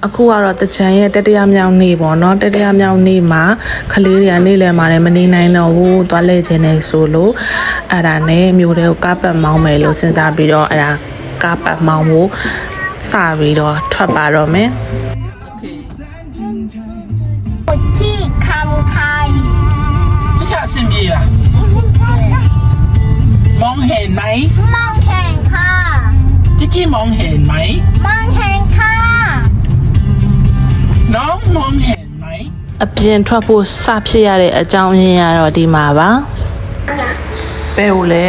အခုကတော့တချမ်းရဲ့တတိယမြောက်နေ့ပေါ့နော်တတိယမြောက်နေ့မှာကလေးတွေကနေ့လယ်မှာလည်းမနေနိုင်တော့ဘူးသွားလဲခြင်းနေဆိုလို့အဲ့ဒါနဲ့မြို့တွေကိုကားပတ်မောင်းမယ်လို့စဉ်းစားပြီးတော့အဲ့ဒါကားပတ်မောင်းဖို့စပြီးတော့ထွက်ပါတော့မယ်ที่คำไทย这下信不啦มองเห็นไหมมองเห็นค่ะจี้มองเห็นไหมมองเห็นค่ะน้องมองเห็นไหมအပြင်ထွက်ဖို့စဖြစ်ရတဲ့အကြောင်းရင်းကတော့ဒီမှာပါဘယ်လိုလဲ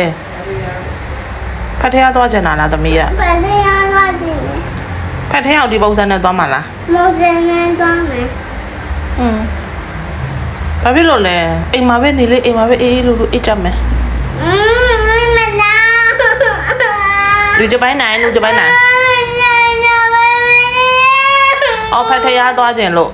ဖတ်ထရသွားချင်တာလားသမီးကไปเรียนว่าดีไหมဖတ်ထရအောင်ဒီပုံစံနဲ့သွားမှာလားมองเห็นแม่ต้องไหมဘာဖြစ်လို့လဲအိမ်မှာပဲနေလေအိမ်မှာပဲအေးလို့အိတ်ကြမယ်ไม่มาแล้วလူจะไปไหนလူจะไปไหนအော်ဖတ်ထရသွားချင်လို့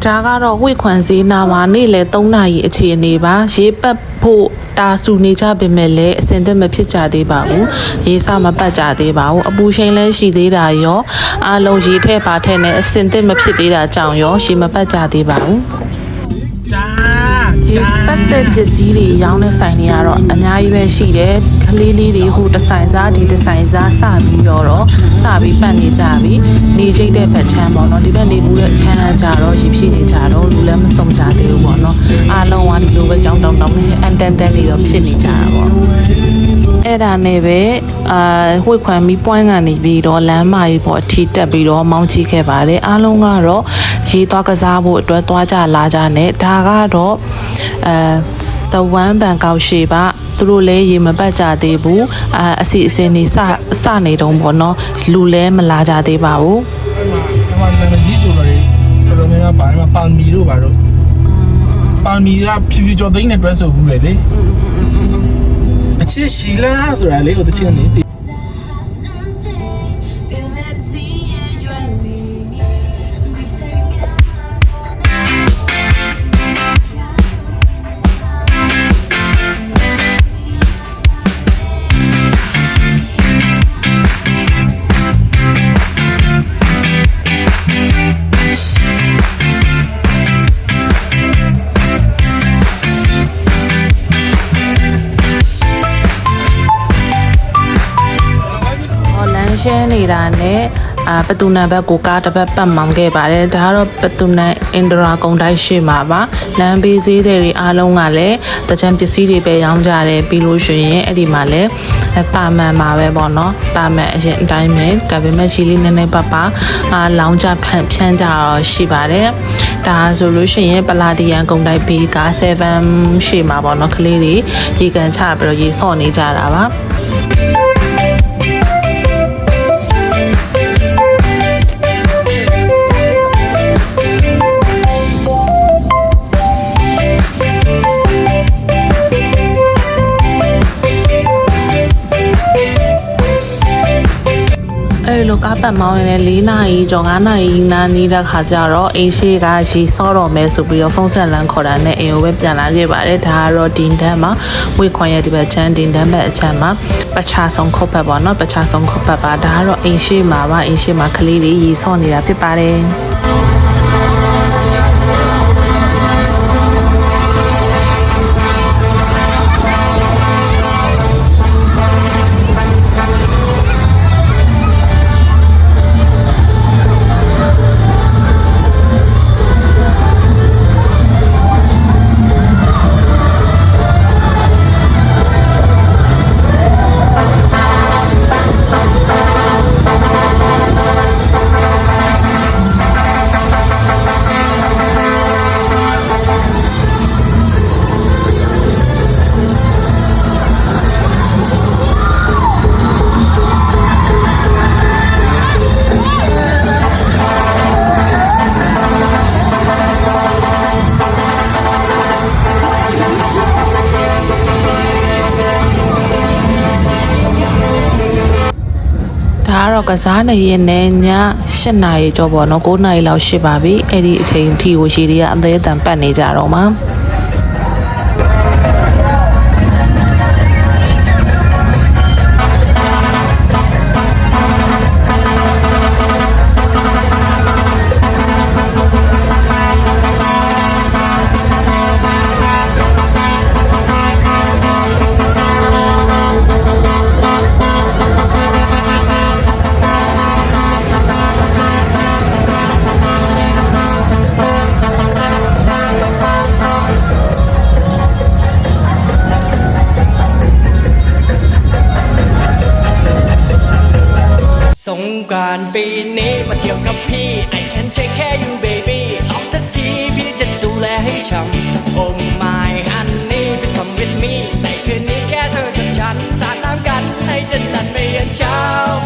ဒါကတော့ဝိခွန်စည်းနာမှာနေ့လယ်3နာရီအခြေအနေပါရေးပတ်ဖို့တာဆူနေကြပေမဲ့လည်းအစင်သက်မဖြစ်ကြသေးပါဘူးရေးစမပတ်ကြသေးပါဘူးအပူချိန်လည်းရှိသေးတာရောအားလုံးရေးထဲပါထဲနဲ့အစင်သက်မဖြစ်သေးတာကြောင့်ရောရေမပတ်ကြသေးပါဘူးจ้าရေပတ်တဲ့ပစ္စည်းတွေရောင်းတဲ့ဆိုင်တွေကတော့အများကြီးပဲရှိတယ်ကလေးလေးတွေဟိုတစ်ဆိုင်စားဒီတစ်ဆိုင်စားစပြီးတော့စပြီးပတ်နေကြပြီနေချိတ်တဲ့ဘက်ချမ်းပေါ့နော်ဒီဘက်နေဘူးတဲ့ချမ်းကြတော့ရေဖြည့်နေကြတော့လူလည်းမစုံကြသေးဘူးပေါ့နော်အားလုံးကဒီလိုပဲကြောင်းတောင်းနဲ့အန်တန်တန်လေးတော့ဖြစ်နေကြတာပေါ့အဲ့ဒါနဲ့ပဲဝှေ့ခွန်မီပွိုင်းကနေပြီးတော့လမ်းမကြီးပေါ့အထီတက်ပြီးတော့မောင်းကြည့်ခဲ့ပါတယ်အားလုံးကတော့ရေသွားကစားဖို့အတွက်သွားကြလာကြနဲ့ဒါကတော့တဝမ်းပန်ကောက်ရှိပါသူတို့လည်းရေမပတ်ကြသေးဘူးအစီအစဉ်နေစနေတုံးပေါ့နော်လူလည်းမလာကြသေးပါဘူးဟိုနာမည်ကြီးဆိုတော့တော်တော်များများပါမှာပါမီတို့ပါတော့ပါမီကဖြူဖြူကျော်သိန်းနဲ့တွဲဆိုဘူးလေအချစ်ရှီလာဆိုတာလေဟိုတချင်းနေရှင်းနေတာနဲ့ပတူနံဘက်ကိုကားတစ်ပတ်ပတ်မောင်းခဲ့ပါတယ်ဒါကတော့ပတူနံအင်ဒရာကုံတိုက်ရှိမှာပါလမ်းဘေးဈေးတွေအားလုံးကလည်းတကြံပစ္စည်းတွေပဲရောင်းကြတယ်ပြီးလို့ရှိရင်အဲ့ဒီမှာလည်းပါမန်မှာပဲပေါ့နော်တာမန်အရင်အတိုင်းပဲဒါပေမဲ့ရှီလေးနည်းနည်းပါလောင်းကြဖြန်းကြတော့ရှိပါတယ်ဒါဆိုလို့ရှိရင်ပလာဒီယန်ကုံတိုက်ဘေးက7ရှိမှာပေါ့နော်ကလေးတွေရေကန်ချပြီးတော့ရေဆော့နေကြတာပါအဲ့လိုကားပတ်မောင်းရင်လည်း4နာရီကျော်5နာရီနားနေတဲ့ခါကျတော့အိမ်ရှိကရေဆော့တော့မယ်ဆိုပြီးတော့ဖုန်းဆက်လန်းခေါ်တာနဲ့အိမ်ကိုပဲပြန်လာခဲ့ပါတယ်ဒါကတော့ဒင်းတန်းမှာဝေခွန်ရဲ့ဒီဘက်ချမ်းဒင်းတန်းဘက်အချမ်းမှာပချာဆောင်ခုတ်ဘက်ပေါ့နော်ပချာဆောင်ခုတ်ဘက်ပါဒါကတော့အိမ်ရှိမှာပါအိမ်ရှိမှာကလေးတွေရေဆော့နေတာဖြစ်ပါတယ်ဒါကတော့ကစားနေရင်နဲ့ည8နာရီကျော်ပေါ့နော်9နာရီလောက်ရှိပါပြီအဲ့ဒီအချိန်ထိကိုရှီတွေကအသေးအတန်ပတ်နေကြတော့မှာ สงกรานต์ปีนี้มาเที่ยวกับพี่ I can take care you baby ลองสักทีพี่จะดูแลให้ช่ำ Oh my honey please come with me ในคืนนี้แค่เธอกับฉันสาดน้ำกันให้ฉันนั้นไม่ยันเช้า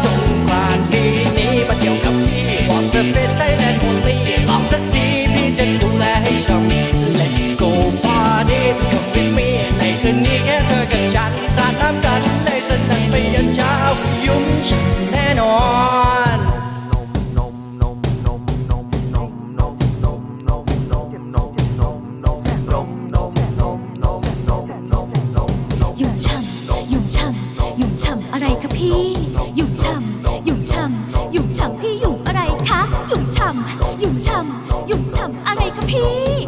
สงกรานต์ปีนี้มาเที่ยวกับพี่ Walk the face Thailand only ลองสักทีพี่จะดูแลให้ช่ำ Let's go party please come with me ในคืนนี้แค่เธอกับฉันสาดน้ำกันให้ฉันนั้นไม่ยันเช้ายุ่งฉันแน่นอน ยุ่งช่ำยุ่งช่ำยุ่งช่ำอะไรคะพี่ยุ่งช่ำยุ่งช่ำยุ่งช่ำพี่ยุ่งอะไรคะยุ่งช่ำยุ่งช่ำยุ่งช่ำอะไรคะพี่